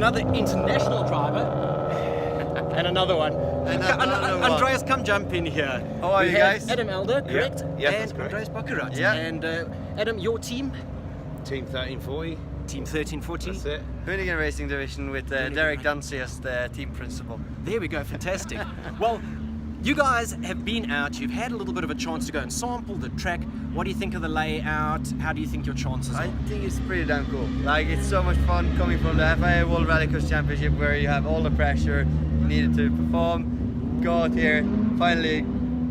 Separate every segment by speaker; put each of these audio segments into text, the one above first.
Speaker 1: another international driver. And another one. Andreas, come jump in here.
Speaker 2: How are you guys?
Speaker 1: Adam Elder, correct?
Speaker 2: Yeah,
Speaker 1: and
Speaker 2: that's correct.
Speaker 1: Andreas Bakkerud.
Speaker 2: Yeah.
Speaker 1: And Adam, your team?
Speaker 3: Team 1340.
Speaker 1: Team 1340.
Speaker 3: That's it.
Speaker 2: Hoonigan Racing division with Derek
Speaker 1: Racing.
Speaker 2: Dunsey as the team principal.
Speaker 1: There we go, fantastic. Well, you guys have been out, you've had a little bit of a chance to go and sample the track. What do you think of the layout? How do you think your chances are?
Speaker 2: I think it's pretty damn cool. Like, it's so much fun coming from the FIA World Rallycross Championship where you have all the pressure needed to perform, go out here, finally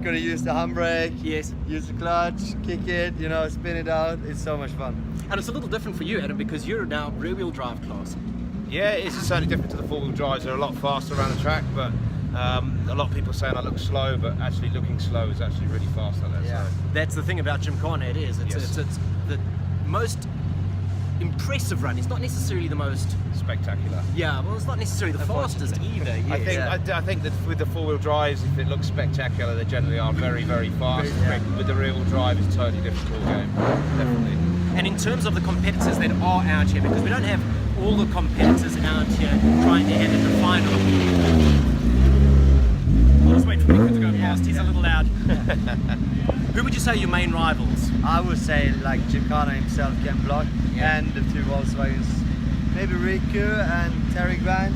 Speaker 2: gonna use the handbrake,
Speaker 1: Yes.
Speaker 2: use the clutch, kick it, you know, spin it out. It's so much fun.
Speaker 1: And it's a little different for you, Adam, because you're now rear-wheel drive class.
Speaker 3: Yeah, it's certainly different to the four-wheel drives. They're a lot faster around the track, but a lot of people saying I look slow, but actually looking slow is actually really fast out there.
Speaker 2: Yeah.
Speaker 3: So.
Speaker 1: That's the thing about Gymkhana, it is. It's the most impressive run. It's not necessarily the most...
Speaker 3: Spectacular.
Speaker 1: Yeah, well, it's not necessarily the fastest either.
Speaker 3: I think
Speaker 1: Yes.
Speaker 3: I think that with the four-wheel drives, if it looks spectacular, they generally are very, very fast.
Speaker 2: Yeah.
Speaker 3: With the rear-wheel drive, it's a totally different ball game. Definitely.
Speaker 1: And in terms of the competitors that are out here, because we don't have all the competitors out here trying their hand at the final. I'll just wait for Rico to go past, he's a little loud. Who would you say are your main rivals?
Speaker 2: I would say like Gymkhana himself, Ken Block,
Speaker 1: Yeah.
Speaker 2: and the two Volkswagens. Maybe Riku and Terry Grant.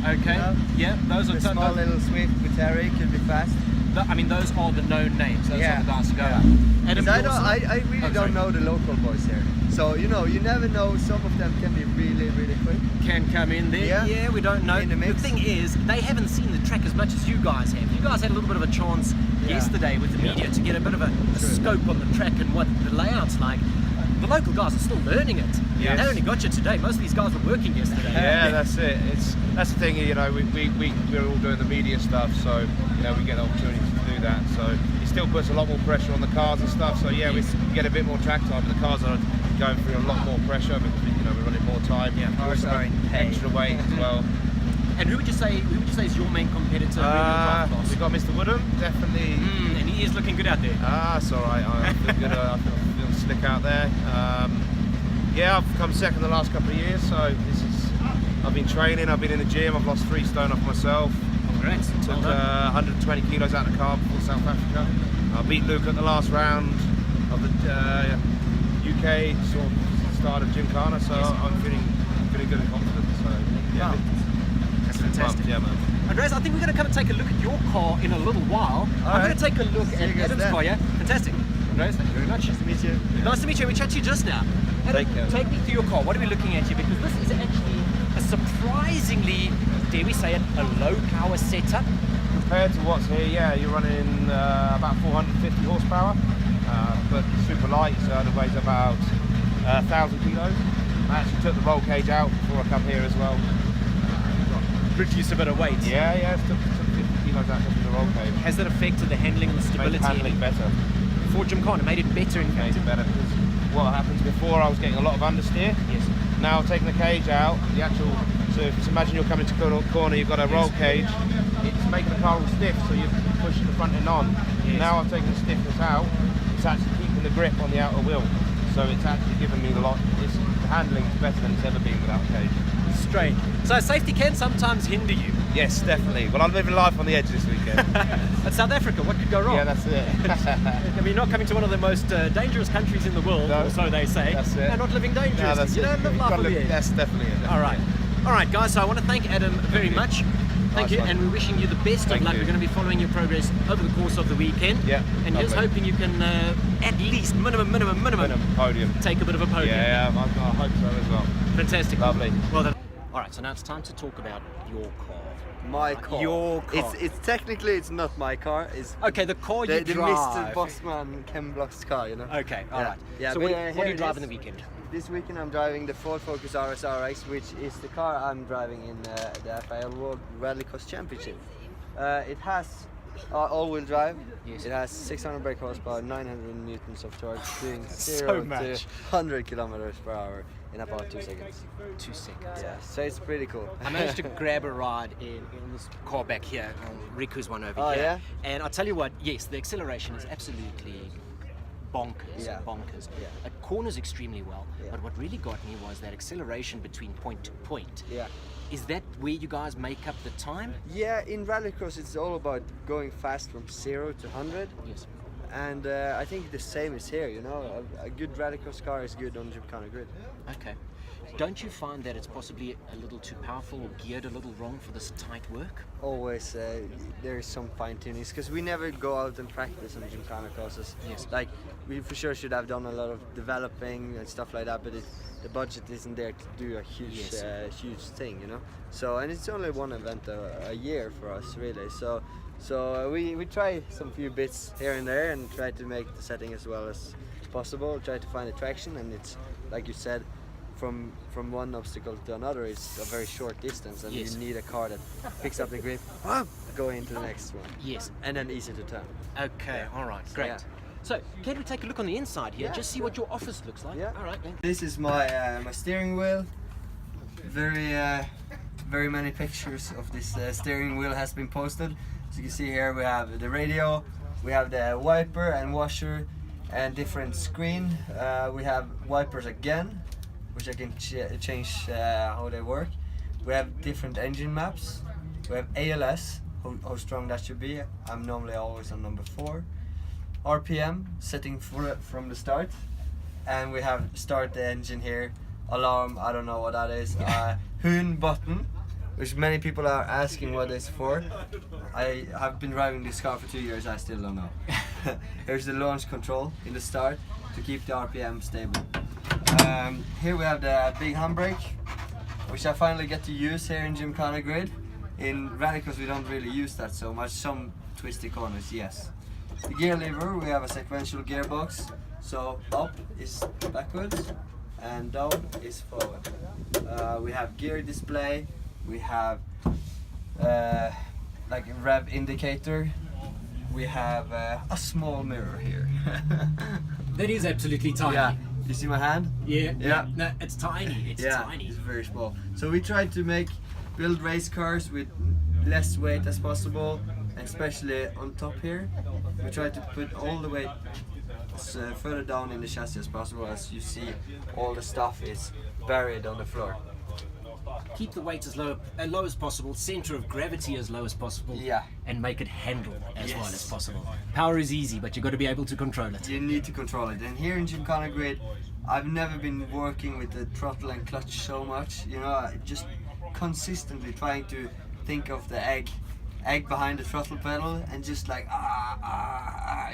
Speaker 1: Okay,
Speaker 2: Yeah.
Speaker 1: yeah, those are
Speaker 2: A small little Swift with Terry could be fast.
Speaker 1: I mean, those are the known names. Those are the guys to go.
Speaker 2: Yeah.
Speaker 1: Adam,
Speaker 2: 'Cause
Speaker 1: yours?
Speaker 2: I really
Speaker 1: Oh, sorry.
Speaker 2: don't know the local boys here. So, you know, you never know, some of them can be really, really quick.
Speaker 1: Can come in there.
Speaker 2: Yeah.
Speaker 1: Yeah, we don't know.
Speaker 2: In the mix.
Speaker 1: thing is, they haven't seen the track as much as you guys have. You guys had a little bit of a chance
Speaker 2: Yeah.
Speaker 1: yesterday with the media to get a bit of a scope on the track and what the layout's like. The local guys are still learning it.
Speaker 3: Yes.
Speaker 1: They only got you today. Most of these guys were working yesterday.
Speaker 3: Yeah, that's it. That's the thing. You know, we're all doing the media stuff, so you know we get the opportunity to do that. So it still puts a lot more pressure on the cars and stuff. So yeah, we get a bit more track time. But the cars are going through a lot more pressure because you know we're running more time.
Speaker 1: Yeah,
Speaker 3: we also
Speaker 2: are in pain.
Speaker 3: extra weight as well.
Speaker 1: And who would you say is your main competitor?
Speaker 3: We got Mr. Woodham, definitely.
Speaker 1: And he is looking good out there.
Speaker 3: It's all right. I feel good. I feel slick out there. Yeah, I've come second the last couple of years, so I've been training. I've been in the gym. I've lost 3 stone off myself.
Speaker 1: Congrats.
Speaker 3: Took 120 kilos out of the car before South Africa. I beat Luke at the last round of the UK sort of start of Gymkhana, so I'm feeling good and confident. So yeah,
Speaker 1: Wow. That's fantastic.
Speaker 3: Yeah, man.
Speaker 1: Andreas, I think we're going to come and take a look at your car in a little while. I'm
Speaker 2: right.
Speaker 1: going to take a look
Speaker 2: See
Speaker 1: at
Speaker 2: you guys
Speaker 1: Adam's
Speaker 2: then.
Speaker 1: car, yeah? Fantastic. Andreas, thank you very much.
Speaker 2: Nice to meet you.
Speaker 1: Nice to meet you. We chatted to you just now. Adam,
Speaker 3: Take care.
Speaker 1: take me through your car. What are we looking at here? Because this is actually a surprisingly, dare we say it, a low power setup.
Speaker 3: Compared to what's here, yeah, you're running about 450 horsepower, but super light, so it weighs about 1,000 kilos. I actually took the roll cage out before I come here as well.
Speaker 1: Reduce a bit of weight.
Speaker 3: Yeah, took 50 kilos out of the roll cage.
Speaker 1: Has that affected the handling and the
Speaker 3: Made
Speaker 1: stability?
Speaker 3: the handling better.
Speaker 1: For Gymkhana, made it better in fact.
Speaker 3: Made it better because what happens before, I was getting a lot of understeer.
Speaker 1: Yes.
Speaker 3: Now taking the cage out, so imagine you're coming to a corner, you've got a roll cage, it's making the car all stiff, so you're pushing the front end on.
Speaker 1: Yes.
Speaker 3: Now I've taken the stiffness out, it's actually keeping the grip on the outer wheel, so it's actually giving me the handling is better than it's ever been without a cage.
Speaker 1: Strange. So safety can sometimes hinder you.
Speaker 3: Yes, definitely. Well, I'm living life on the edge this weekend.
Speaker 1: At South Africa, what could go wrong?
Speaker 3: Yeah, that's it.
Speaker 1: I mean, you're not coming to one of the most dangerous countries in the world,
Speaker 3: No.
Speaker 1: or so they say,
Speaker 3: That's it.
Speaker 1: and not living dangerously.
Speaker 3: No, that's
Speaker 1: you
Speaker 3: it.
Speaker 1: know, live
Speaker 3: You've
Speaker 1: life
Speaker 3: got
Speaker 1: on
Speaker 3: to
Speaker 1: the
Speaker 3: live-
Speaker 1: edge.
Speaker 3: That's definitely it.
Speaker 1: All right. All right, guys, so I want to thank Adam very much. Thank
Speaker 3: Nice
Speaker 1: you,
Speaker 3: one.
Speaker 1: and we're wishing you the best of
Speaker 3: Thank
Speaker 1: luck.
Speaker 3: you.
Speaker 1: We're going to be following your progress over the course of the weekend.
Speaker 3: Yeah,
Speaker 1: And just
Speaker 3: lovely.
Speaker 1: hoping you can, at least, minimum,
Speaker 3: Podium.
Speaker 1: take a bit of a podium.
Speaker 3: Yeah, I hope so as well.
Speaker 1: Fantastic.
Speaker 3: Lovely.
Speaker 1: Well then. All right, so now it's time to talk about your car.
Speaker 2: My car.
Speaker 1: Your car.
Speaker 2: It's technically it's not my car. It's
Speaker 1: Okay, the car you
Speaker 2: the
Speaker 1: drive.
Speaker 2: Mr. Bossman Ken Block's car. You know.
Speaker 1: Okay, all right.
Speaker 2: Yeah,
Speaker 1: So
Speaker 2: but,
Speaker 1: what are
Speaker 2: here
Speaker 1: you
Speaker 2: it
Speaker 1: driving
Speaker 2: is.
Speaker 1: the weekend?
Speaker 2: This weekend I'm driving the Ford Focus RS RX, which is the car I'm driving in the FIA World Rallycross Championship. It has all-wheel drive.
Speaker 1: Yes.
Speaker 2: It has 600 brake horsepower, 900 newtons of torque, doing
Speaker 1: So
Speaker 2: 0 to
Speaker 1: much.
Speaker 2: 100 kilometers per hour in about 2 seconds.
Speaker 1: 2 seconds.
Speaker 2: Yeah, so it's pretty cool.
Speaker 1: I managed to grab a ride in this car back here, Riku's one over
Speaker 2: Oh,
Speaker 1: here.
Speaker 2: yeah?
Speaker 1: And I'll tell you what, yes, the acceleration is absolutely bonkers,
Speaker 2: Yeah.
Speaker 1: bonkers.
Speaker 2: Yeah.
Speaker 1: It corners extremely well,
Speaker 2: Yeah.
Speaker 1: but what really got me was that acceleration between point to point.
Speaker 2: Yeah.
Speaker 1: Is that where you guys make up the time?
Speaker 2: Yeah, in rallycross it's all about going fast from 0 to 100.
Speaker 1: Yes.
Speaker 2: And I think the same is here, you know. A good rallycross car is good on Gymkhana GRiD.
Speaker 1: Okay. Don't you find that it's possibly a little too powerful or geared a little wrong for this tight work?
Speaker 2: Always there is some fine tunings because we never go out and practice on Gymkhana courses.
Speaker 1: Yes.
Speaker 2: Like we for sure should have done a lot of developing and stuff like that, but the budget isn't there to do a huge
Speaker 1: Yes.
Speaker 2: huge thing, you know. So and it's only one event a year for us really. So we try some few bits here and there and try to make the setting as well as possible. Try to find the traction, and it's like you said. From one obstacle to another is a very short distance, and
Speaker 1: Yes.
Speaker 2: you need a car that picks up the grip, going into the next one,
Speaker 1: Yes.
Speaker 2: and then easy to turn.
Speaker 1: Okay, all right, great.
Speaker 2: yeah.
Speaker 1: So, can we take a look on the inside here?
Speaker 2: Yeah.
Speaker 1: Just see what your office looks like?
Speaker 2: Yeah.
Speaker 1: All right, then.
Speaker 2: This is my steering wheel. Very many pictures of this steering wheel has been posted. As you can see here, we have the radio, we have the wiper and washer, and different screen. We have wipers again, which I can change how they work. We have different engine maps. We have ALS, how strong that should be. I'm normally always on number 4. RPM, setting from the start. And we have start the engine here. Alarm, I don't know what that is. Hoon button, which many people are asking what it's for. I have been driving this car for 2 years, I still don't know. Here's the launch control in the start to keep the RPM stable. Here we have the big handbrake, which I finally get to use here in Gymkhana GRiD. In rallycross we don't really use that so much, some twisty corners, yes. The gear lever, we have a sequential gearbox, so up is backwards and down is forward. We have gear display, we have like a rev indicator, we have a small mirror here.
Speaker 1: That is absolutely tiny.
Speaker 2: Yeah. You see my hand?
Speaker 1: Yeah.
Speaker 2: Yeah.
Speaker 1: No, it's tiny. It's tiny.
Speaker 2: It's very small. So we try to build race cars with less weight as possible, and especially on top here. We try to put all the weight further down in the chassis as possible. As you see, all the stuff is buried on the floor.
Speaker 1: Keep the weight as low as possible, center of gravity as low as possible,
Speaker 2: Yeah.
Speaker 1: and make it handle as
Speaker 2: Yes.
Speaker 1: well as possible. Power is easy, but you've got to be able to control it.
Speaker 2: You need to control it. And here in Gymkhana GRiD, I've never been working with the throttle and clutch so much. You know, just consistently trying to think of the egg behind the throttle pedal, and just like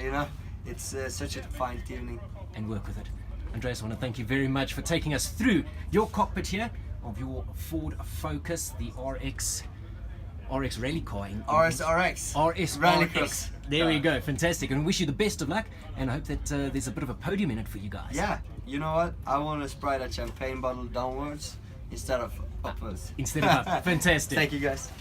Speaker 2: you know, it's such a fine tuning.
Speaker 1: And work with it. Andreas, I want to thank you very much for taking us through your cockpit here of your Ford Focus, the RX rally car.
Speaker 2: RSRX.
Speaker 1: RSRX. There we go, fantastic. And wish you the best of luck, and I hope that there's a bit of a podium in it for you guys.
Speaker 2: Yeah, you know what? I want to spray that champagne bottle downwards instead of upwards.
Speaker 1: Instead of up. Fantastic.
Speaker 2: Thank you guys.